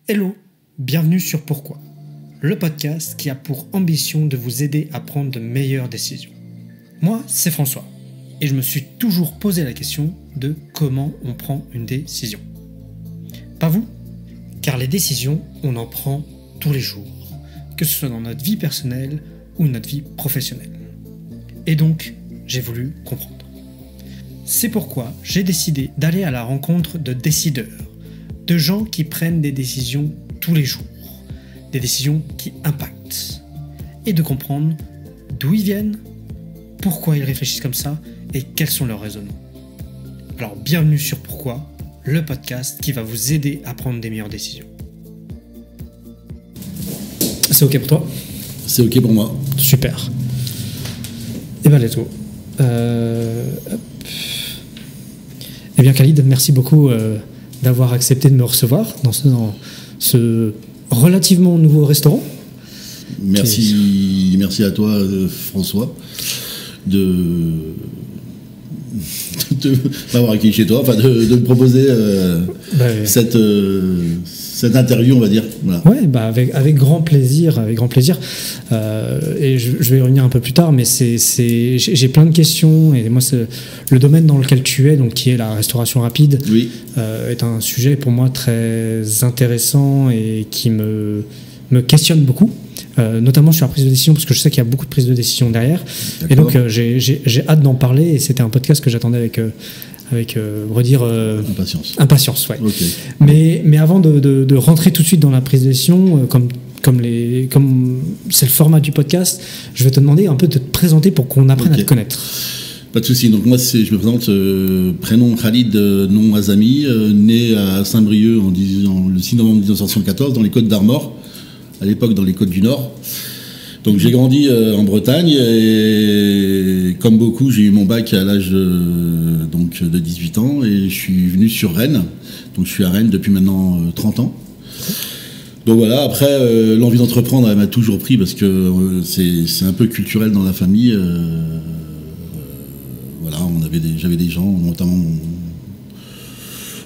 Hello, bienvenue sur Pourquoi, le podcast qui a pour ambition de vous aider à prendre de meilleures décisions. Moi, c'est François, et je me suis toujours posé la question de comment on prend une décision. Pas vous? Car les décisions, on en prend tous les jours, que ce soit dans notre vie personnelle ou notre vie professionnelle. Et donc, j'ai voulu comprendre. C'est pourquoi j'ai décidé d'aller à la rencontre de décideurs, de gens qui prennent des décisions tous les jours, des décisions qui impactent, et de comprendre d'où ils viennent, pourquoi ils réfléchissent comme ça, et quels sont leurs raisonnements. Alors bienvenue sur Pourquoi, le podcast qui va vous aider à prendre des meilleures décisions. C'est ok pour toi? C'est ok pour moi. Super. Et ben let's go. Eh bien Khalid, merci beaucoup d'avoir accepté de me recevoir dans ce relativement nouveau restaurant. Merci à toi François de m'avoir accueilli chez toi, enfin de me proposer cette interview, on va dire. Voilà. Ouais, avec grand plaisir, et je vais y revenir un peu plus tard, mais j'ai plein de questions, et moi le domaine dans lequel tu es, donc qui est la restauration rapide, oui. Est un sujet pour moi très intéressant et qui me questionne beaucoup. Notamment sur la prise de décision, parce que je sais qu'il y a beaucoup de prises de décision derrière. D'accord. Et donc j'ai hâte d'en parler, et c'était un podcast que j'attendais avec impatience, ouais. Okay. Mais avant de rentrer tout de suite dans la prise de décision, comme c'est le format du podcast, je vais te demander un peu de te présenter pour qu'on apprenne à te connaître. Pas de souci. Donc moi, je me présente, prénom Khalid, nom Azami, né à Saint-Brieuc le 6 novembre 1974 dans les Côtes d'Armor, à l'époque dans les Côtes du Nord. Donc j'ai grandi en Bretagne, et comme beaucoup, j'ai eu mon bac à l'âge de 18 ans, et je suis venu sur Rennes. Donc je suis à Rennes depuis maintenant 30 ans. Donc voilà, après l'envie d'entreprendre, elle m'a toujours pris, parce que c'est un peu culturel dans la famille. Voilà, j'avais des gens, notamment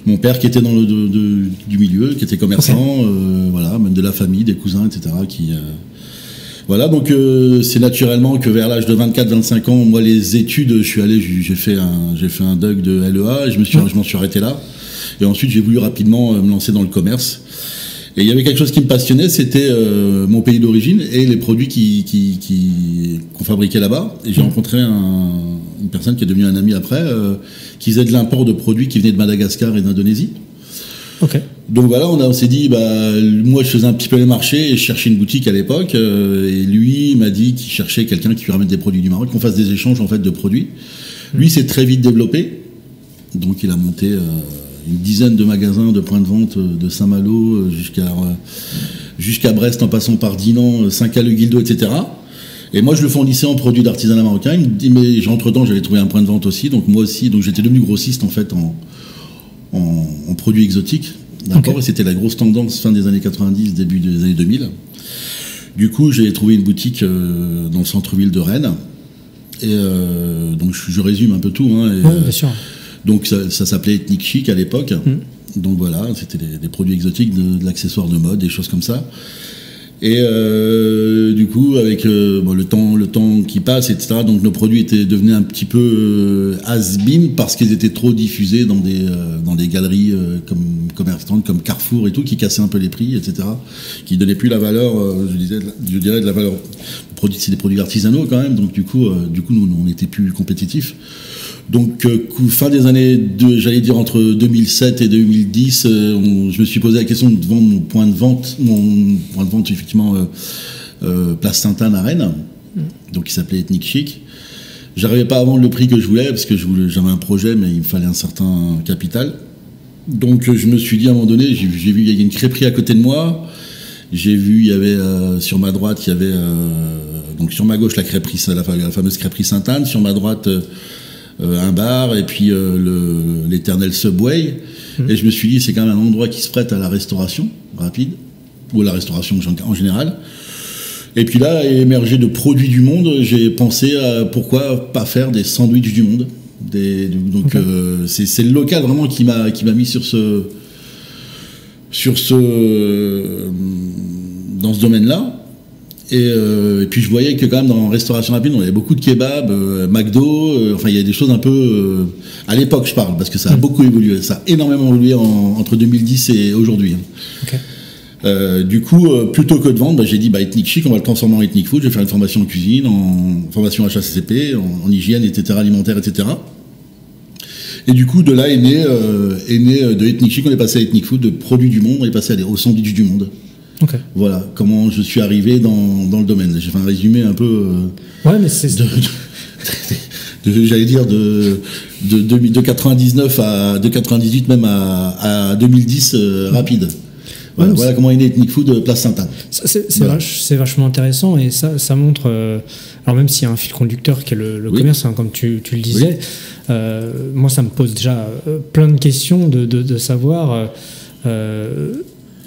mon père qui était dans du milieu, qui était commerçant, okay. Voilà, même de la famille, des cousins, etc. Voilà, donc c'est naturellement que vers l'âge de 24-25 ans, moi les études, j'ai fait un DUG de LEA, et je m'en suis arrêté là. Et ensuite j'ai voulu rapidement me lancer dans le commerce. Et il y avait quelque chose qui me passionnait, c'était mon pays d'origine et les produits qu'on fabriquait là-bas. Et j'ai rencontré une personne qui est devenue un ami après, qui faisait de l'import de produits qui venaient de Madagascar et d'Indonésie. Ok. Donc voilà, on s'est dit, moi je faisais un petit peu les marchés et je cherchais une boutique à l'époque, et lui il m'a dit qu'il cherchait quelqu'un qui lui ramène des produits du Maroc, qu'on fasse des échanges en fait de produits. Lui s'est très vite développé, donc il a monté une dizaine de magasins, de points de vente, de Saint-Malo jusqu'à Brest, en passant par Dinan, Saint-Calais-Guildo, etc. Et moi je le fournissais en produits d'artisanat marocain. Il me dit, mais entre-temps j'avais trouvé un point de vente aussi, donc moi aussi, donc j'étais devenu grossiste en fait en produits exotiques, d'accord. Okay. Et c'était la grosse tendance fin des années 90, début des années 2000. Du coup, j'ai trouvé une boutique dans le centre-ville de Rennes. Et donc, je résume un peu tout. Hein, oui, bien sûr. Donc, ça s'appelait Ethnic Chic à l'époque. Donc, voilà, c'était des produits exotiques, de l'accessoire de mode, des choses comme ça. Et du coup, avec le temps qui passe, etc., donc nos produits devenaient un petit peu has-been, parce qu'ils étaient trop diffusés dans des galeries commerçantes comme Carrefour et tout, qui cassaient un peu les prix, etc., qui donnaient plus la valeur, je dirais de la valeur. C'est des produits artisanaux quand même, donc du coup nous on n'était plus compétitifs. Donc fin des années, j'allais dire entre 2007 et 2010, je me suis posé la question de vendre mon point de vente effectivement Place Sainte-Anne à Rennes, donc qui s'appelait Ethnic Chic. J'arrivais pas à vendre le prix que je voulais, parce que j'avais un projet, mais il me fallait un certain capital. Donc je me suis dit à un moment donné, j'ai vu il y a une crêperie à côté de moi, j'ai vu il y avait sur ma droite il y avait donc sur ma gauche la fameuse crêperie Sainte-Anne, sur ma droite un bar, et puis l'éternel Subway. Et je me suis dit, c'est quand même un endroit qui se prête à la restauration rapide, ou à la restauration en général. Et puis là, émergé de produits du monde, j'ai pensé à pourquoi pas faire des sandwichs du monde. Donc c'est le local vraiment qui m'a mis sur dans ce domaine-là. Et puis je voyais que quand même dans la restauration rapide, on avait beaucoup de kebabs, McDo, enfin il y a des choses un peu... à l'époque je parle, parce que ça a beaucoup évolué, ça a énormément évolué entre 2010 et aujourd'hui. Okay. Du coup, plutôt que de vendre, j'ai dit Ethnic Chic, on va le transformer en Ethnic Food, je vais faire une formation en cuisine, en formation HACCP, en hygiène, etc., alimentaire, etc. Et du coup, de là est né de Ethnic Chic, on est passé à Ethnic Food, de produits du monde, on est passé au sandwich du monde. Okay. Voilà comment je suis arrivé dans le domaine. J'ai fait un résumé un peu ouais, mais c'est j'allais dire de 99 de 98 même à 2010 rapide. Voilà, voilà comment est né Ethnic Food Place Sainte-Anne. C'est vachement intéressant et ça montre. Alors même s'il y a un fil conducteur qui est le commerce, hein, comme tu le disais, moi ça me pose déjà plein de questions de savoir.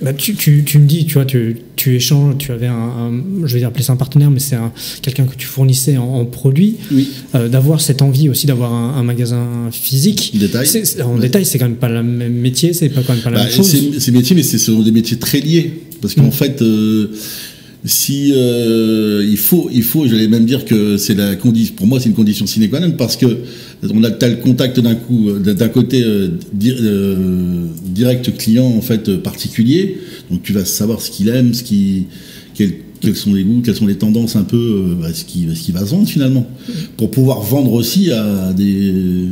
Bah tu me dis, tu vois, tu échanges, tu avais je vais dire appeler ça un partenaire, mais c'est quelqu'un que tu fournissais en produits, d'avoir cette envie aussi d'avoir un magasin physique. Détail. Détail, c'est quand même pas le même métier, c'est quand même pas la même chose. C'est métier, mais ce sont des métiers très liés, parce qu'en fait, si il faut, j'allais même dire que c'est la condition. Pour moi, c'est une condition sine qua non, parce que t'as le contact d'un côté direct client en fait particulier, donc tu vas savoir ce qu'il aime, quels sont les goûts, quelles sont les tendances un peu, ce qui va se vendre finalement, pour pouvoir vendre aussi à des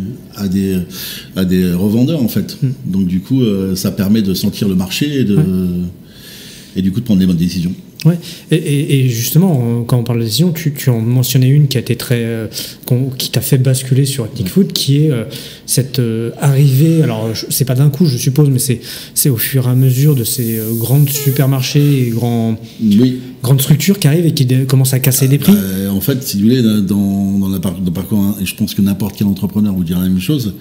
revendeurs en fait. Donc du coup, ça permet de sentir le marché et du coup de prendre les bonnes décisions. Ouais. Et justement, quand on parle de décision, tu en mentionnais une qui a été qui t'a fait basculer sur Ethnic Food, qui est cette arrivée. Alors, c'est pas d'un coup, je suppose, mais c'est au fur et à mesure de ces grands supermarchés et grandes structures qui arrivent et qui commencent à casser des prix. En fait, si vous voulez, dans le parcours, et je pense que n'importe quel entrepreneur vous dira la même chose.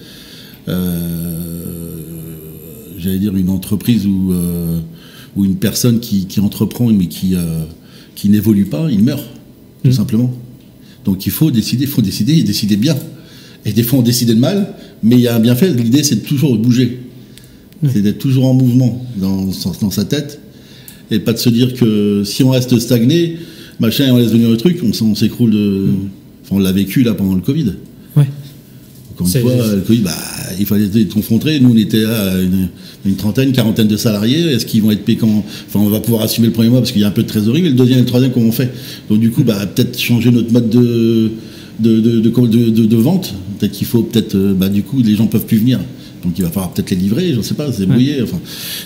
J'allais dire une entreprise ou une personne qui entreprend mais qui n'évolue pas, il meurt, tout simplement. Donc il faut décider et décider bien. Et des fois on décide de mal, mais il y a un bienfait, l'idée c'est de toujours bouger. C'est d'être toujours en mouvement dans sa tête, et pas de se dire que si on reste stagné, machin, et on laisse venir le truc, on s'écroule Enfin on l'a vécu là pendant le Covid. Ouais. Encore une fois, le Covid, il fallait être confronté. Nous, on était à une trentaine, quarantaine de salariés. Est-ce qu'ils vont être payés enfin, on va pouvoir assumer le premier mois parce qu'il y a un peu de trésorerie, mais le deuxième et le troisième, comment on fait? Donc, du coup, peut-être changer notre mode de vente. Peut-être qu'il faut, du coup, les gens peuvent plus venir. Donc, il va falloir peut-être les livrer, je ne sais pas, se débrouiller. Enfin.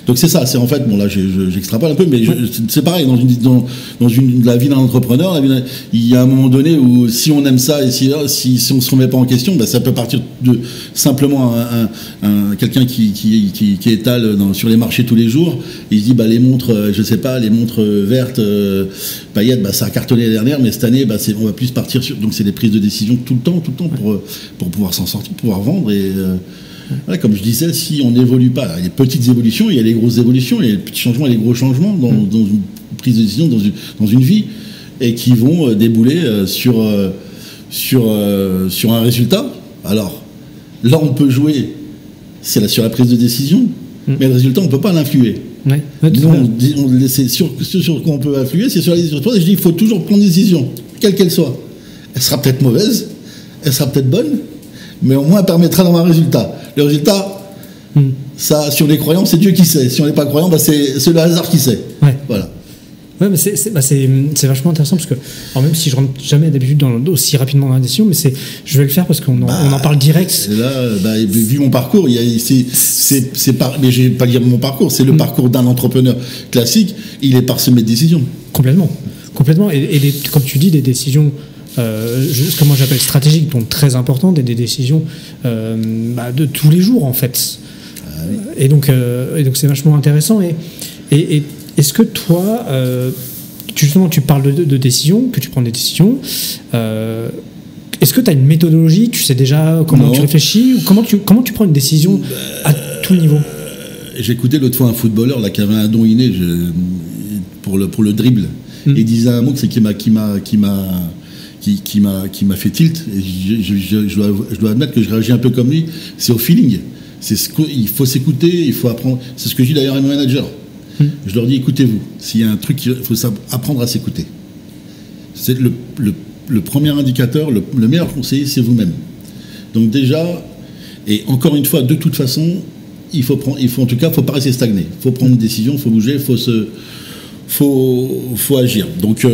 Donc, c'est ça. C'est en fait, bon, là, j'extrapole un peu, mais c'est pareil. Dans la vie d'un entrepreneur, il y a un moment donné où, si on aime ça et si on ne se remet pas en question, ça peut partir de simplement quelqu'un qui étale sur les marchés tous les jours. Il se dit, les montres, je ne sais pas, les montres vertes, paillettes, ça a cartonné l'année dernière, mais cette année, on va plus partir sur. Donc, c'est des prises de décision tout le temps pour pouvoir s'en sortir, pour pouvoir vendre et. Voilà, comme je disais, si on n'évolue pas, il y a des petites évolutions, il y a les grosses évolutions, il y a les petits changements et les gros changements dans une prise de décision, dans une vie, et qui vont débouler sur un résultat. Alors, là, on peut jouer, c'est sur la prise de décision, mais le résultat, on ne peut pas l'influer. Ouais, c'est sur quoi on peut influer, c'est sur la décision. Je dis, il faut toujours prendre une décision, quelle qu'elle soit. Elle sera peut-être mauvaise, elle sera peut-être bonne, mais au moins elle permettra d'avoir un résultat. Le résultat, ça, si on est croyant, c'est Dieu qui sait. Si on n'est pas croyant, c'est le hasard qui sait. Ouais. Voilà. Ouais, mais c'est vachement intéressant parce que, alors même si je rentre jamais d'habitude aussi rapidement dans la décision, mais je vais le faire parce qu'on en parle direct. Là, vu mon parcours, mais je vais pas dire mon parcours, c'est le parcours d'un entrepreneur classique. Il est parsemé de décisions. Complètement. Et comme tu dis, des décisions. Comment j'appelle stratégiques, donc très importantes, et des décisions de tous les jours en fait. Oui. Et donc c'est vachement intéressant. Et est-ce que toi, justement, tu parles de décisions, que tu prends des décisions. Est-ce que tu as une méthodologie? Tu sais déjà comment tu réfléchis, ou comment tu prends une décision à tout niveau? J'ai écouté l'autre fois un footballeur là qui avait un don inné pour le dribble. Il disait un mot qui m'a fait tilt, et je dois admettre que je réagis un peu comme lui, c'est au feeling. il faut s'écouter, il faut apprendre. C'est ce que je dis d'ailleurs à mes managers. Je leur dis, écoutez-vous. S'il y a un truc, il faut apprendre à s'écouter. C'est le premier indicateur, le meilleur conseiller, c'est vous-même. Donc déjà, et encore une fois, de toute façon, il faut en tout cas, faut pas rester stagné. Il faut prendre une décision, il faut bouger, il faut agir. Donc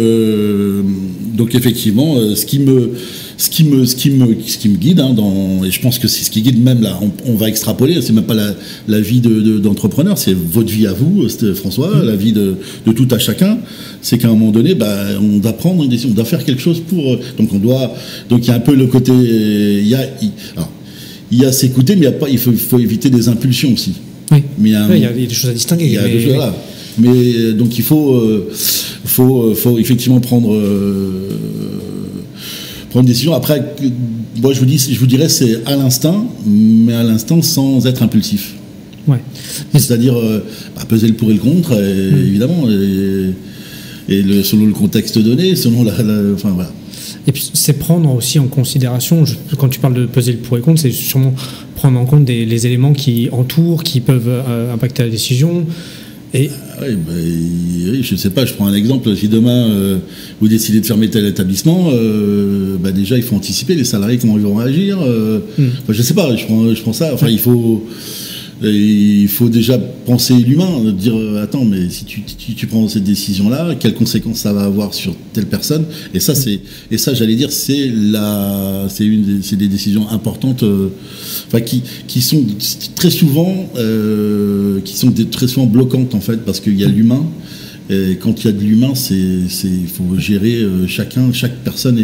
effectivement, ce qui me guide, et je pense que c'est ce qui guide même là, on va extrapoler, c'est même pas la vie d'entrepreneur, c'est votre vie à vous, François, la vie de tout à chacun, c'est qu'à un moment donné, on doit prendre une décision, on doit faire quelque chose pour, donc il y a un peu le côté, il y a s'écouter, mais il faut éviter des impulsions aussi. Oui, il y a des choses à distinguer. Mais donc il faut effectivement prendre une décision. Après, moi je vous dirais c'est à l'instinct, mais à l'instinct sans être impulsif. Ouais. C'est-à-dire peser le pour et le contre, évidemment, et selon le contexte donné, selon enfin voilà. Et puis c'est prendre aussi en considération, quand tu parles de peser le pour et le contre, c'est sûrement prendre en compte les éléments qui entourent, qui peuvent impacter la décision. Et oui, je ne sais pas, je prends un exemple. Si demain vous décidez de fermer tel établissement, déjà il faut anticiper les salariés, comment ils vont réagir. Je ne sais pas, je prends ça. Enfin, il faut déjà penser l'humain, dire attends, mais si tu prends cette décision-là, quelles conséquences ça va avoir sur telle personne. Et ça, j'allais dire, c'est des décisions importantes, qui sont très souvent très souvent bloquantes en fait, parce qu'il y a l'humain. Et quand il y a de l'humain, il faut gérer chaque personne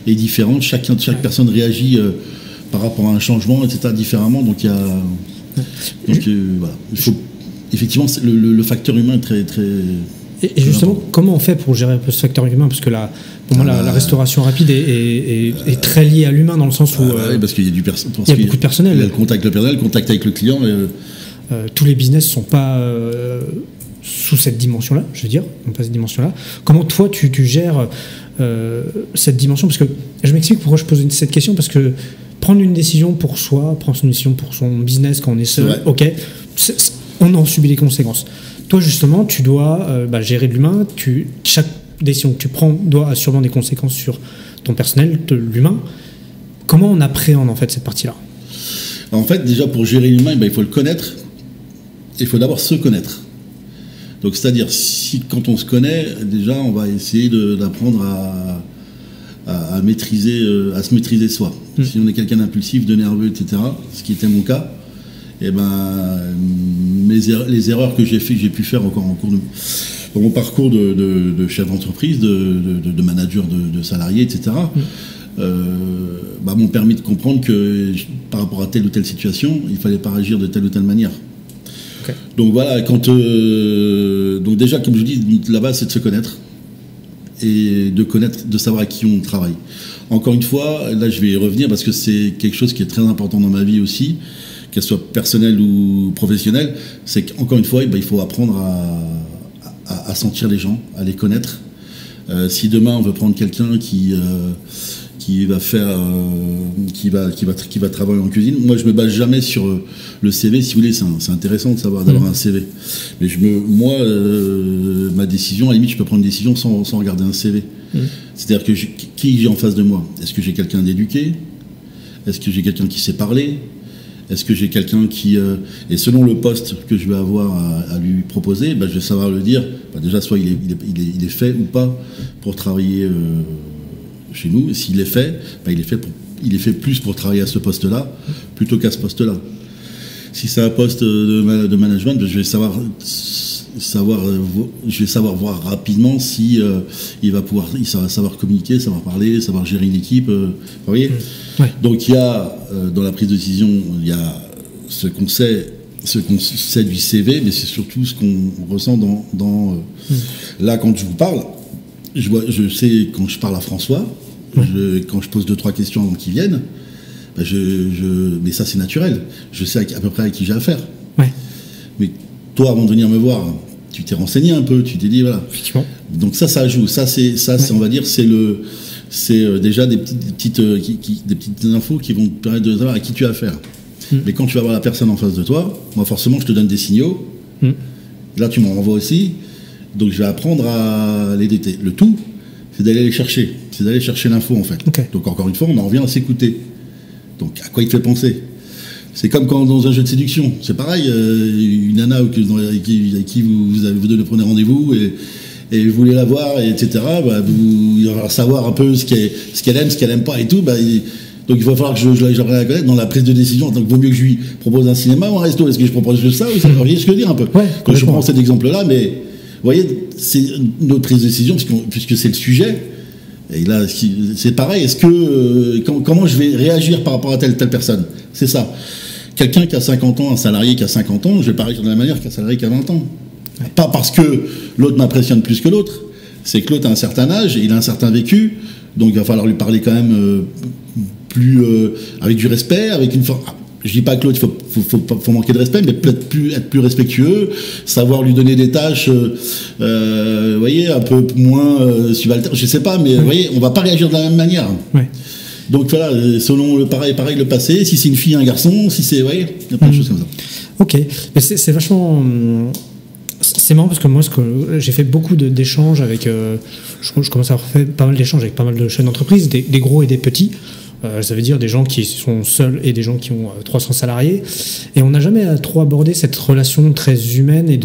est différente, chaque personne réagit par rapport à un changement, etc. différemment. Donc il y a voilà. Il faut, effectivement, le facteur humain est très, très. Et justement, comment on fait pour gérer un peu ce facteur humain? Parce que pour moi, la restauration rapide est très liée à l'humain dans le sens où. Oui, parce qu'il y a il y a beaucoup de personnel. Il y a le contact avec le client. Tous les business ne sont pas sous cette dimension-là, je veux dire, n'ont pas cette dimension-là. Comment toi, tu gères cette dimension? Parce que je m'explique pourquoi je pose cette question, parce que prendre une décision pour soi, prendre une décision pour son business quand on est seul, ok, on en subit les conséquences. Toi, justement, tu dois gérer de l'humain. Chaque décision que tu prends doit sûrement des conséquences sur ton personnel, l'humain. Comment on appréhende en fait cette partie-là? En fait, déjà pour gérer l'humain, il faut le connaître. Il faut d'abord se connaître. Donc, c'est-à-dire, quand on se connaît, déjà, on va essayer d'apprendre à se maîtriser soi. Si on est quelqu'un d'impulsif, de nerveux, etc., ce qui était mon cas, les erreurs que j'ai pu faire encore dans mon parcours de chef d'entreprise, de manager de salariés, etc., m'ont permis de comprendre que par rapport à telle ou telle situation, il ne fallait pas agir de telle ou telle manière. Okay. Donc voilà, donc déjà, comme je dis, la base, c'est de se connaître et de savoir à qui on travaille. Encore une fois, là je vais y revenir parce que c'est quelque chose qui est très important dans ma vie aussi, qu'elle soit personnelle ou professionnelle, c'est qu'encore une fois, il faut apprendre à sentir les gens, à les connaître. Si demain on veut prendre quelqu'un qui va travailler en cuisine, moi je me base jamais sur le CV. Si vous voulez, c'est intéressant d'avoir un CV, mais ma décision, à la limite, je peux prendre une décision sans regarder un CV. C'est-à-dire que qui j'ai en face de moi? Est-ce que j'ai quelqu'un d'éduqué? Est-ce que j'ai quelqu'un qui sait parler? Est-ce que j'ai quelqu'un qui... et selon le poste que je vais avoir à lui proposer, je vais savoir le dire. Déjà, soit il est fait ou pas pour travailler chez nous. Et s'il est fait, il est fait plus pour travailler à ce poste-là plutôt qu'à ce poste-là. Si c'est un poste de management, je vais savoir voir rapidement si il va savoir communiquer, savoir parler, savoir gérer une équipe. Vous voyez. Ouais. Donc il y a dans la prise de décision, il y a ce qu'on sait du CV, mais c'est surtout ce qu'on ressent dans là quand je vous parle. Je sais quand je parle à François, quand je pose 2-3 questions avant qu'ils viennent, mais ça c'est naturel. Je sais à peu près à qui j'ai affaire. Ouais. Mais toi, avant de venir me voir, tu t'es renseigné un peu, tu t'es dit voilà. Effectivement. Donc ça joue. Ça, on va dire, c'est déjà des petites infos qui vont te permettre de savoir à qui tu as affaire. Mais quand tu vas voir la personne en face de toi, moi forcément je te donne des signaux. Là tu m'en renvoies aussi. Donc je vais apprendre à les détecter. Le tout, c'est d'aller les chercher. C'est d'aller chercher l'info en fait. Okay. Donc encore une fois, on en revient à s'écouter. Donc à quoi il te fait penser? C'est comme quand dans un jeu de séduction. C'est pareil, une nana avec qui vous prenez rendez-vous et vous voulez la voir, etc. Bah, il va falloir savoir un peu ce qu'elle aime, ce qu'elle aime pas et tout. Bah, donc il va falloir que j'apprenne à la connaître dans la prise de décision. Donc il vaut mieux que je lui propose un cinéma ou un resto. Est-ce que je propose juste ça ou ça? Vous voyez ce que je veux dire un peu? Quand je prends cet exemple-là, mais vous voyez, c'est notre prise de décision puisque c'est le sujet. Et là, c'est pareil. Est-ce que comment je vais réagir par rapport à telle personne? C'est ça. Quelqu'un qui a 50 ans, un salarié qui a 50 ans, je vais pas réagir de la même manière qu'un salarié qui a 20 ans. Ouais. Pas parce que l'autre m'impressionne plus que l'autre. C'est que l'autre a un certain âge, il a un certain vécu, donc il va falloir lui parler quand même plus avec du respect, avec une forme. Je dis pas que l'autre faut manquer de respect, mais peut-être être plus respectueux, savoir lui donner des tâches, vous voyez, un peu moins subalternes. Je sais pas, mais vous voyez, on va pas réagir de la même manière. Ouais. Donc voilà, selon le pareil le passé, si c'est une fille, un garçon, si c'est, vous voyez, il y a plein de choses comme ça. Ok, mais c'est vachement. C'est marrant parce que moi, j'ai fait beaucoup d'échanges avec. Je commence à avoir fait pas mal d'échanges avec pas mal de chefs d'entreprise, des gros et des petits. Ça veut dire des gens qui sont seuls et des gens qui ont 300 salariés. Et on n'a jamais trop abordé cette relation très humaine et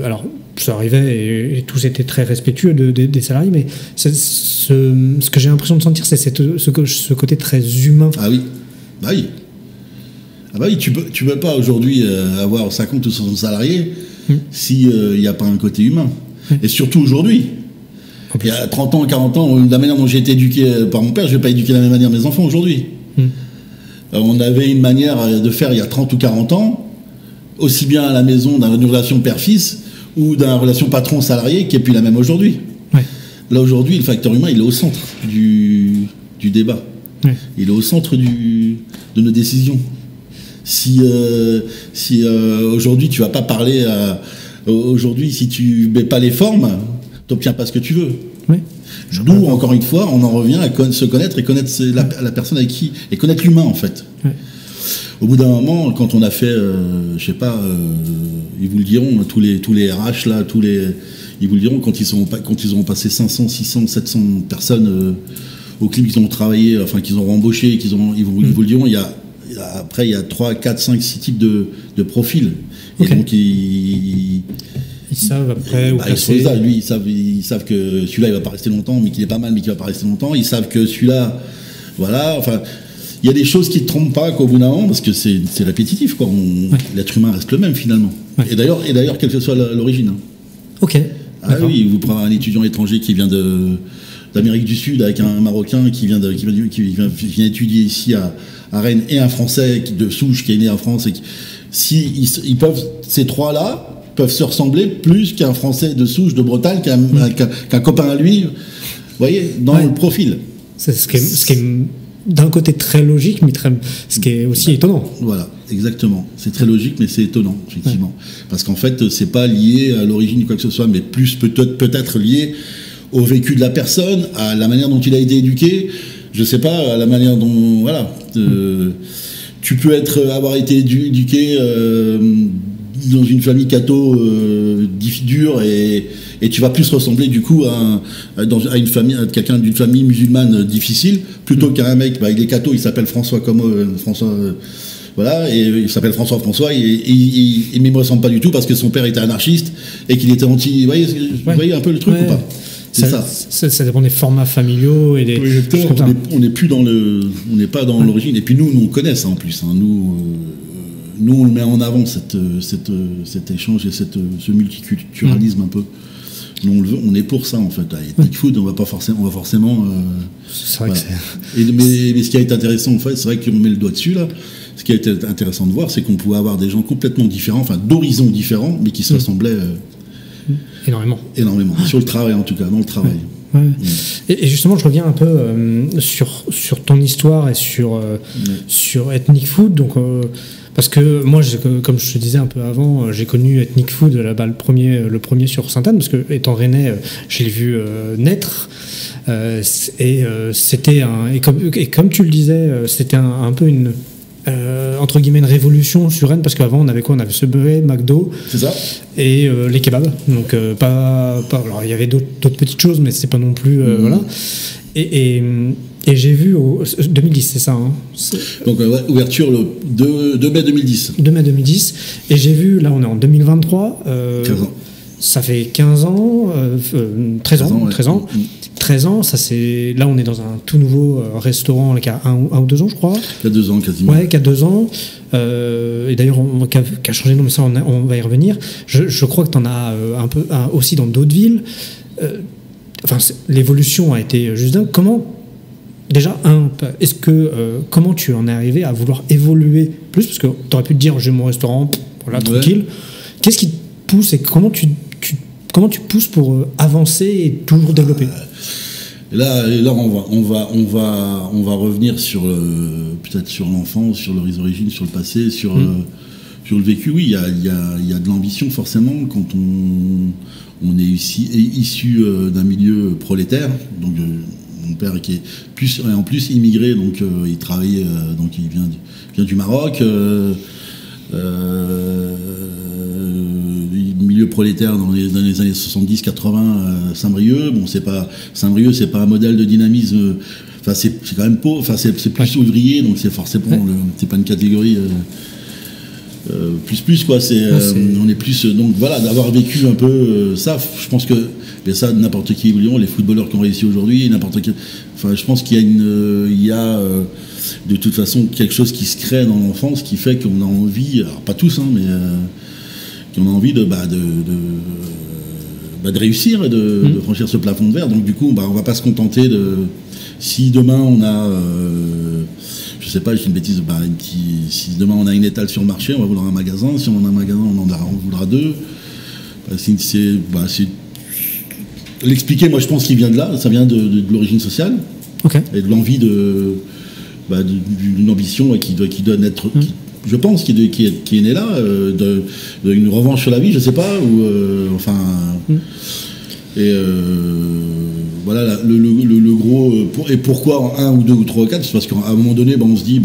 alors, ça arrivait et tous étaient très respectueux des salariés, mais ce que j'ai l'impression de sentir, c'est ce côté très humain. Ah oui, bah oui. Ah bah oui, tu peux pas aujourd'hui avoir 50 ou 60 salariés s'il n'y a pas un côté humain. Et surtout aujourd'hui. Il y a 30 ans, 40 ans, la manière dont j'ai été éduqué par mon père, je ne vais pas éduquer de la même manière mes enfants aujourd'hui. On avait une manière de faire il y a 30 ou 40 ans, aussi bien à la maison d'une relation père-fils ou d'une relation patron-salarié qui est plus la même aujourd'hui. Ouais. Là aujourd'hui, le facteur humain, il est au centre du débat. Ouais. Il est au centre de nos décisions. Si aujourd'hui tu vas pas parler aujourd'hui, si tu mets pas les formes, t'obtiens pas ce que tu veux. Oui. D'où, encore une fois, on en revient à se connaître et connaître la personne avec qui, et connaître l'humain en fait. Oui. Au bout d'un moment, quand on a fait, je sais pas, ils vous le diront, tous les RH là, ils vous le diront quand ils auront passé 500, 600, 700 personnes au clip qu'ils ont travaillé, enfin qu'ils ont embauché, ils vous le diront, après il y a 3, 4, 5, 6 types de profils. Okay. Et donc ils savent après où passer. Ils savent que celui-là il va pas rester longtemps, mais qu'il est pas mal, mais qu'il va pas rester longtemps. Ils savent que celui-là, voilà. Enfin, il y a des choses qui ne te trompent pas qu'au bout d'un moment, parce que c'est répétitif, quoi. L'être humain reste le même finalement. Ouais. Et d'ailleurs, quelle que soit l'origine. Ok. Ah oui, vous prenez un étudiant étranger qui vient d'Amérique du Sud avec un Marocain qui vient étudier ici à Rennes, et un Français de souche qui est né en France, et ils peuvent, ces trois-là peuvent se ressembler plus qu'un Français de souche de Bretagne, qu'un copain à lui, vous voyez, dans le profil. C'est ce qui est d'un côté très logique, mais ce qui est aussi étonnant. Voilà, exactement. C'est très logique, mais c'est étonnant, effectivement. Ouais. Parce qu'en fait, c'est pas lié à l'origine ou quoi que ce soit, mais plus peut-être lié au vécu de la personne, à la manière dont il a été éduqué, je sais pas, à la manière dont, voilà, tu peux avoir été éduqué dans une famille catho dure et tu vas plus ressembler du coup à quelqu'un d'une famille musulmane difficile plutôt qu'à un mec, il est catho, il s'appelle François voilà, et il s'appelle François mais il me ressemble pas du tout parce que son père était anarchiste et qu'il était anti, vous voyez un peu le truc ou pas? Ça dépend des formats familiaux et des. Oui, on n'est pas dans l'origine. Et puis nous on connaît ça en plus. Hein. Nous on le met en avant cet échange et ce multiculturalisme un peu. Nous on est pour ça en fait. À Ethnic Food, on va forcément. C'est vrai que c'est. Mais ce qui a été intéressant en fait, c'est vrai qu'on met le doigt dessus là. Ce qui a été intéressant de voir, c'est qu'on pouvait avoir des gens complètement différents, enfin d'horizons différents, mais qui se ressemblaient. Énormément. Sur le travail, en tout cas, dans le travail. Ouais. Et justement, je reviens un peu sur ton histoire et sur Ethnic Food. Donc, parce que moi, comme je te disais un peu avant, j'ai connu Ethnic Food là-bas, le premier sur Sainte-Anne, parce que étant rennais, je l'ai vu naître. C'était et comme tu le disais, c'était un peu entre guillemets une révolution sur Rennes, parce qu'avant on avait quoi? On avait Subway, McDo, C'est ça. et les kebabs. Donc alors il y avait d'autres petites choses, mais c'est pas non plus voilà. Et j'ai vu 2010, c'est ça. Hein, Donc ouais, ouverture le 2 mai 2010. 2 mai 2010. Et j'ai vu, là on est en 2023. 15 ans. Ça fait 15 ans, 13 ans, ouais. 13 ans. 13 ans, ça c'est. Là, on est dans un tout nouveau restaurant là, qui a 1 ou 2 ans, je crois. Il y a 2 ans quasiment. Ouais, qui a 2 ans. Et d'ailleurs, qui a changé de nom, mais ça, on va y revenir. Je crois que tu en as un peu aussi dans d'autres villes. Enfin, l'évolution a été juste dingue. Comment. Déjà, comment tu en es arrivé à vouloir évoluer plus? Parce que tu aurais pu te dire, j'ai mon restaurant, voilà, tranquille. Qu'est-ce qui te pousse et comment tu pousses pour avancer et toujours développer? Et là, on va revenir sur peut-être sur l'enfance, sur les origines, sur le passé, sur le vécu. Oui, il y a de l'ambition forcément quand on est issu d'un milieu prolétaire. Donc mon père qui est en plus immigré, donc il travaillait, donc il vient du Maroc. Milieu prolétaire dans les années 70-80, Saint-Brieuc. Bon, Saint-Brieuc, c'est pas un modèle de dynamisme. Enfin, c'est quand même pauvre. Enfin, c'est plus ouvrier, donc c'est forcément c'est pas une catégorie plus quoi. On est plus donc voilà, d'avoir vécu un peu ça. Je pense que ça, n'importe qui, les footballeurs qui ont réussi aujourd'hui, n'importe qui. Enfin, je pense qu'il y a de toute façon quelque chose qui se crée dans l'enfance qui fait qu'on a envie, alors pas tous, hein, mais qu'on a envie de réussir et de franchir ce plafond de verre. Donc du coup, on va pas se contenter de. Si demain on a, je sais pas, je dis une bêtise, si demain on a une étale sur le marché, on va vouloir un magasin. Si on a un magasin, on voudra 2. C'est l'expliquer. Moi, je pense qu'il vient de là. Ça vient de l'origine sociale et de l'envie d'une ambition qui doit naître. Je pense qui est né là, d'une revanche sur la vie, je sais pas, ou et voilà le gros et pourquoi 1 ou 2 ou 3 ou 4, c'est parce qu'à un moment donné, on se dit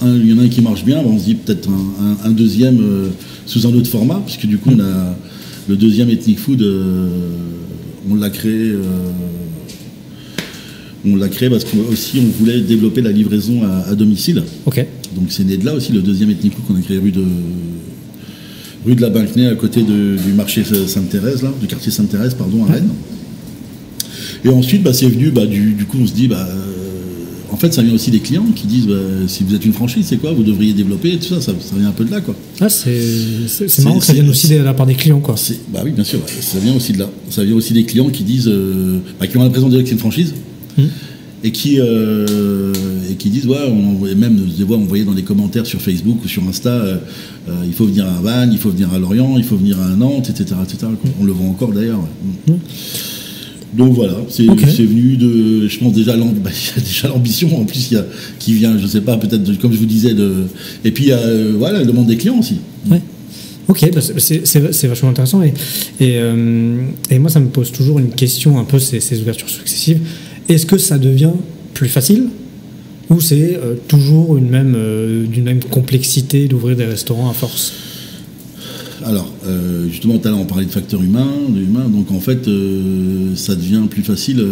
il y en a un qui marche bien, on se dit peut-être un deuxième sous un autre format, puisque du coup on a le deuxième Ethnic Food, on l'a créé. On l'a créé parce qu'aussi on voulait développer la livraison à domicile. Donc c'est né de là aussi, le deuxième Ethnic Food qu'on a créé rue de la Banquenay, à côté du marché Sainte-Thérèse, là, du quartier Sainte-Thérèse, pardon, à Rennes. Et ensuite, c'est venu, du coup, on se dit, en fait, ça vient aussi des clients qui disent, si vous êtes une franchise, c'est quoi, vous devriez développer, tout ça vient un peu de là, quoi. Ah, c'est marrant que ça vienne aussi de la part des clients, quoi. Oui, bien sûr, ça vient aussi de là. Ça vient aussi des clients qui disent, qui ont l'impression de dire que c'est une franchise. Et qui disent, on voyait dans les commentaires sur Facebook ou sur Insta, il faut venir à Vannes, il faut venir à Lorient, il faut venir à Nantes, etc. On le voit encore d'ailleurs. Donc voilà, c'est venu de, je pense déjà, il y a déjà l'ambition en plus qui vient, je sais pas, peut-être comme je vous disais, et puis la demande des clients aussi. Ok, c'est vachement intéressant et moi ça me pose toujours une question un peu ces ouvertures successives. Est-ce que ça devient plus facile ou c'est toujours d'une même complexité d'ouvrir des restaurants à force? Alors, justement, tout à l'heure on parlait de facteur humain, donc en fait ça devient plus facile.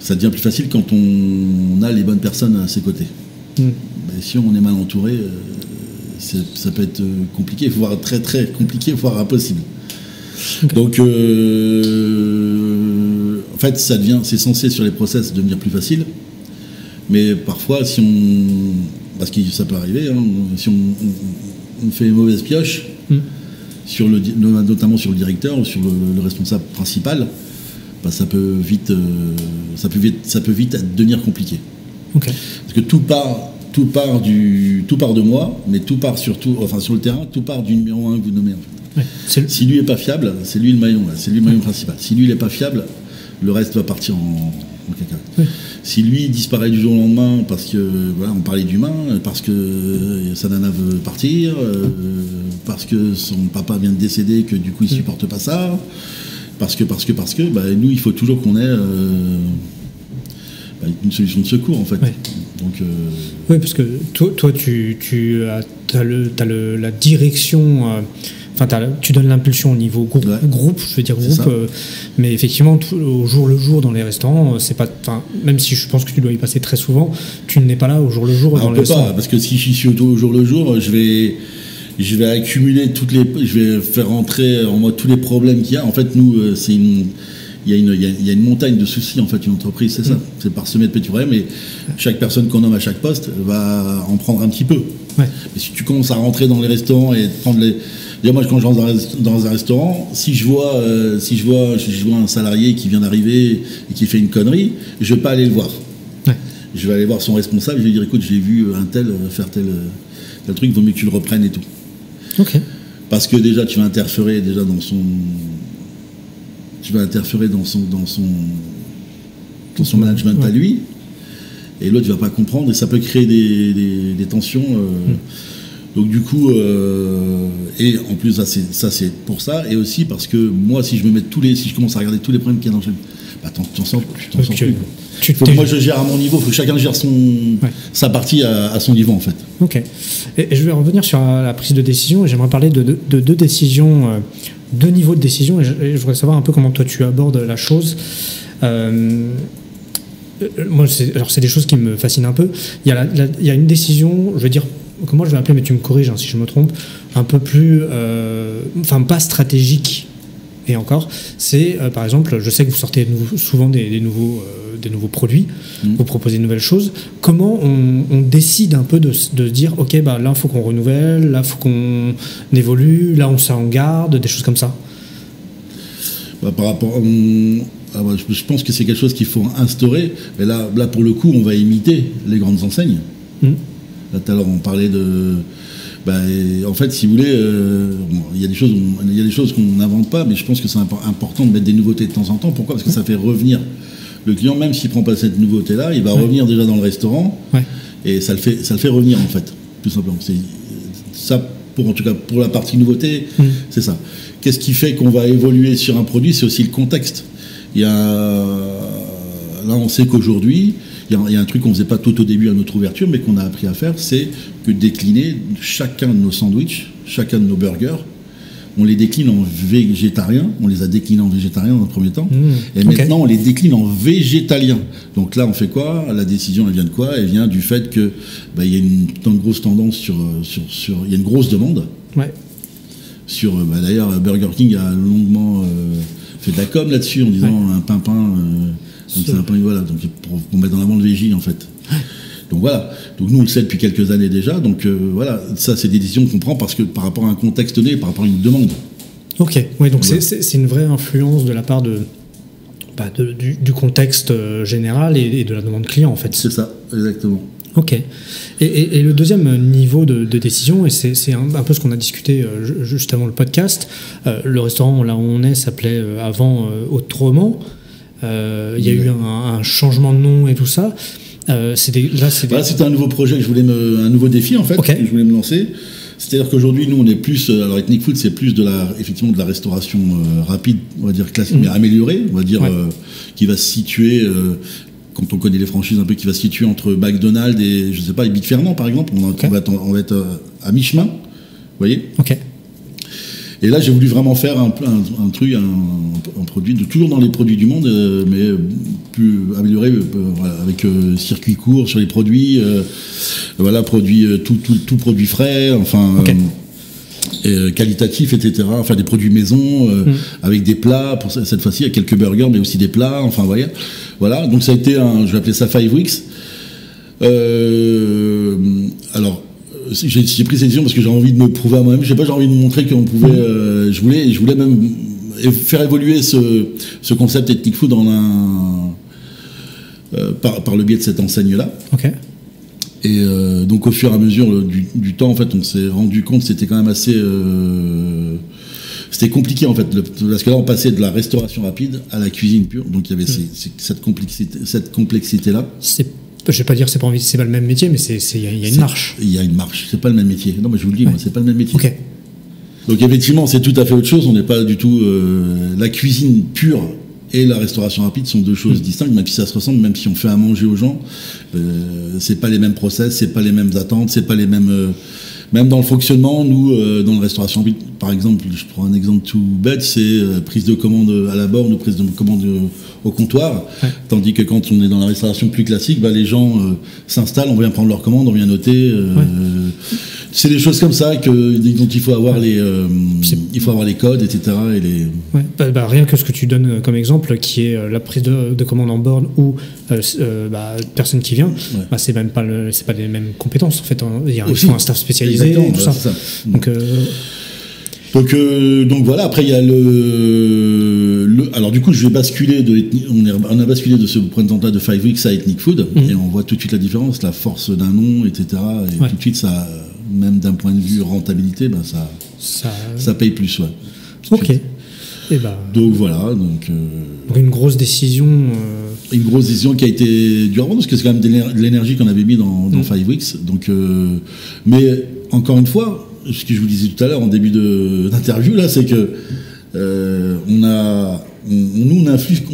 Ça devient plus facile quand on a les bonnes personnes à ses côtés. Mais si on est mal entouré, ça peut être compliqué, voire très très compliqué, voire impossible. Donc en fait, c'est censé sur les process devenir plus facile, mais parfois, parce que ça peut arriver, hein, si on fait une mauvaise pioche, notamment sur le directeur ou sur le responsable principal, ça peut vite devenir compliqué. Parce que tout part de moi, mais tout part surtout, sur le terrain, tout part du numéro 1 que vous nommez. En fait. Si lui est pas fiable, c'est lui le maillon, c'est lui le maillon principal. Si lui il est pas fiable, le reste va partir en cacahuète. Si lui disparaît du jour au lendemain parce que on parlait d'humain, parce que sa nana veut partir, parce que son papa vient de décéder, que du coup il supporte pas ça, parce que nous il faut toujours qu'on ait une solution de secours en fait. Ouais. Donc, oui, parce que toi tu as la direction. Enfin, tu donnes l'impulsion au niveau groupe, je veux dire groupe, mais effectivement, au jour le jour dans les restaurants, c'est pas. Même si je pense que tu dois y passer très souvent, tu n'es pas là au jour le jour dans les restaurants. On peut pas, parce que si je suis au jour le jour, je vais accumuler je vais faire rentrer en moi tous les problèmes qu'il y a. En fait, nous, il y a une montagne de soucis en fait, une entreprise, c'est ça. C'est parsemé de petits problèmes, et chaque personne qu'on nomme à chaque poste va en prendre un petit peu. Ouais. Mais si tu commences à rentrer dans les restaurants et prendre les. Moi, quand je rentre dans un restaurant, si je vois un salarié qui vient d'arriver et qui fait une connerie, je vais pas aller le voir. Ouais. Je vais aller voir son responsable, je vais lui dire écoute, j'ai vu un tel faire tel truc, il vaut mieux que tu le reprennes et tout. Okay. Parce que déjà, tu vas interférer déjà dans son management à lui, et l'autre, il va pas comprendre, et ça peut créer des tensions. Donc du coup, et en plus, ça c'est pour ça, et aussi parce que moi, si je commence à regarder tous les problèmes qu'il y a dans le jeu, t'en sors plus. Moi, je gère à mon niveau, il faut que chacun gère sa partie à son niveau, en fait. Ok. Et je vais revenir sur la prise de décision, et j'aimerais parler de deux décisions, deux niveaux de décision, et je voudrais savoir un peu comment toi tu abordes la chose. Moi, c'est des choses qui me fascinent un peu. Il y a une décision, je vais dire, comment je vais appeler, mais tu me corriges si je me trompe, un peu plus, pas stratégique, et encore, c'est par exemple, je sais que vous sortez souvent des nouveaux produits, vous proposez de nouvelles choses. Comment on décide un peu de se dire, ok, là il faut qu'on renouvelle, là il faut qu'on évolue, là on s'en garde, des choses comme ça? Par rapport je pense que c'est quelque chose qu'il faut instaurer, mais là pour le coup on va imiter les grandes enseignes. Là, tout à l'heure, on parlait de. En fait, si vous voulez, il y a des choses qu'on n'invente pas, mais je pense que c'est important de mettre des nouveautés de temps en temps. Pourquoi ? Parce que ça fait revenir le client, même s'il ne prend pas cette nouveauté-là, il va revenir déjà dans le restaurant, et ça le fait revenir, en fait, tout simplement. C'est ça, en tout cas, pour la partie nouveauté, c'est ça. Qu'est-ce qui fait qu'on va évoluer sur un produit ? C'est aussi le contexte. Là, on sait qu'aujourd'hui, il y a un truc qu'on ne faisait pas tout au début à notre ouverture, mais qu'on a appris à faire, c'est que décliner chacun de nos sandwichs, chacun de nos burgers, on les décline en végétarien, on les a déclinés en végétarien dans un premier temps, et maintenant on les décline en végétalien. Donc là on fait quoi ? La décision elle vient de quoi ? Elle vient du fait que il y a une grosse tendance il y a une grosse demande. Ouais. D'ailleurs Burger King a longuement fait de la com là-dessus en disant un pain. Donc c'est un peu, voilà, donc pour mettre en avant le VJ en fait. Donc voilà. Donc nous on le sait depuis quelques années déjà. Donc voilà, ça c'est des décisions qu'on prend parce que par rapport à un contexte donné, par rapport à une demande. Ok. Oui, donc c'est une vraie influence de la part du contexte général et de la demande client en fait. C'est ça, exactement. Ok. Et le deuxième niveau de décision, et c'est un peu ce qu'on a discuté juste avant le podcast, le restaurant là où on est s'appelait avant Autrement. Il y a eu un changement de nom et tout ça. C'était un nouveau projet, un nouveau défi en fait, que je voulais me lancer. C'est-à-dire qu'aujourd'hui, nous, on est plus. Alors, Ethnic Food, c'est plus effectivement de la restauration rapide, on va dire classique, mais améliorée, on va dire, qui va se situer, quand on connaît les franchises un peu, qui va se situer entre McDonald's et, je sais pas, et Big Fernand, par exemple. On va être à mi-chemin, vous voyez. Ok. Et là, j'ai voulu vraiment faire un truc, un produit, toujours dans les produits du monde, mais plus amélioré, avec circuit court sur les produits, tout produit frais, qualitatif, etc. Enfin, des produits maison, avec des plats, pour cette fois-ci, avec quelques burgers, mais aussi des plats, enfin, vous voyez. Voilà, donc ça a été je vais appeler ça 5 Weeks. Alors, j'ai pris cette décision parce que j'ai envie de me prouver à moi-même. Je sais pas, j'ai envie de montrer qu'on pouvait. Je voulais même faire évoluer ce concept Ethnic Food par le biais de cette enseigne-là. Ok. Et donc au fur et à mesure du temps, en fait, on s'est rendu compte que c'était quand même assez. C'était compliqué en fait, parce que là on passait de la restauration rapide à la cuisine pure. Donc il y avait cette complexité-là. Je vais pas dire c'est pas le même métier, mais il y a une marche. Il y a une marche. C'est pas le même métier. Non, mais je vous le dis, moi, c'est pas le même métier. Ok. Donc effectivement, c'est tout à fait autre chose. On n'est pas du tout la cuisine pure. et la restauration rapide sont deux choses distinctes, même si ça se ressemble, même si on fait à manger aux gens, c'est pas les mêmes process, c'est pas les mêmes attentes, c'est pas les mêmes... même dans le fonctionnement, nous, dans la restauration rapide, par exemple, je prends un exemple tout bête, c'est prise de commande à la borne ou prise de commande au comptoir, tandis que quand on est dans la restauration plus classique, les gens s'installent, on vient prendre leur commande, on vient noter... c'est des choses comme ça dont il faut avoir il faut avoir les codes, etc. Et les... rien que ce que tu donnes comme exemple, qui est la prise de commande en borne ou personne qui vient, c'est même pas c'est pas les mêmes compétences en fait. Il faut un staff spécialisé, et tout ça. Ça. Donc voilà. Après il y a alors du coup je vais basculer on a basculé de ce printemps-là de 5 Weeks à Ethnic Food et on voit tout de suite la différence, la force d'un nom, etc. Et tout de suite ça. Même d'un point de vue rentabilité, ça paye plus. Ok. Donc voilà. Une grosse décision. Une grosse décision qui a été dure parce que c'est quand même de l'énergie qu'on avait mis dans 5 Weeks. Donc, mais encore une fois, ce que je vous disais tout à l'heure en début d'interview, là, c'est que on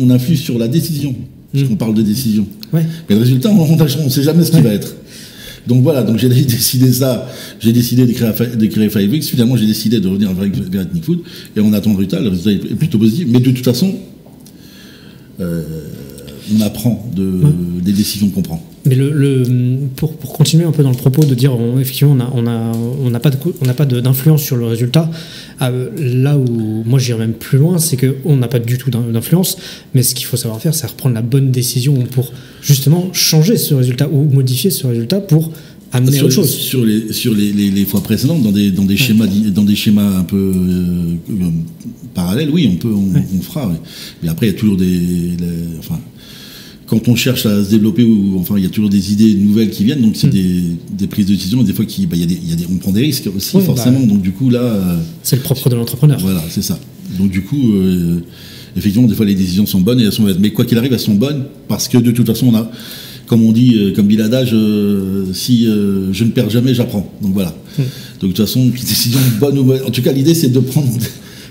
influe sur la décision. Parce qu'on parle de décision. Mais le résultat, on ne sait jamais ce qui va être. Donc voilà, j'ai décidé de créer 5 Weeks, finalement j'ai décidé de revenir vers Ethnic Food, et on attend le résultat est plutôt positif, mais de toute façon, on apprend des décisions qu'on prend. Mais pour continuer un peu dans le propos de dire, effectivement, on n'a pas d'influence sur le résultat, là où moi j'irais même plus loin, c'est qu'on n'a pas du tout d'influence, mais ce qu'il faut savoir faire, c'est reprendre la bonne décision pour justement changer ce résultat ou modifier ce résultat pour amener autre chose. Sur les fois précédentes, dans des schémas un peu parallèles, oui, on fera. Mais après, il y a toujours quand on cherche à se développer, il y a toujours des idées nouvelles qui viennent, donc c'est des prises de décision, et des fois on prend des risques aussi, forcément, donc du coup là... c'est le propre de l'entrepreneur. Voilà, c'est ça. Donc du coup, effectivement, des fois les décisions sont bonnes, et elles sont bonnes, mais quoi qu'il arrive, elles sont bonnes, parce que de toute façon, on a, comme on dit, comme dit l'adage, si je ne perds jamais, j'apprends. Donc voilà. Donc de toute façon, décision bonne ou mauvaise, en tout cas l'idée c'est de prendre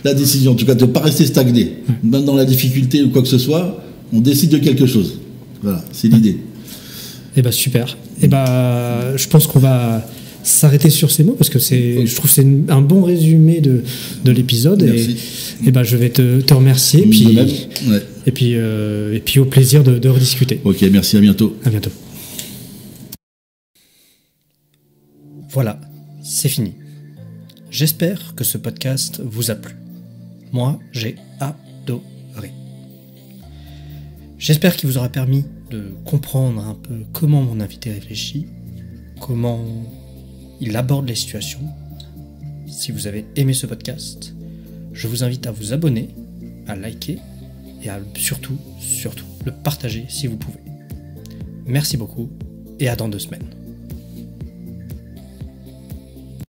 la décision, en tout cas de ne pas rester stagné, même dans la difficulté ou quoi que ce soit, on décide de quelque chose. Voilà, c'est l'idée. Super. Je pense qu'on va s'arrêter sur ces mots parce que je trouve que c'est un bon résumé de l'épisode. Merci. Je vais te remercier. Et puis au plaisir de rediscuter. Ok, merci, à bientôt. À bientôt. Voilà, c'est fini. J'espère que ce podcast vous a plu. Moi, j'ai adoré. J'espère qu'il vous aura permis de comprendre un peu comment mon invité réfléchit, comment il aborde les situations. Si vous avez aimé ce podcast, je vous invite à vous abonner, à liker et à surtout le partager si vous pouvez. Merci beaucoup et à dans 2 semaines.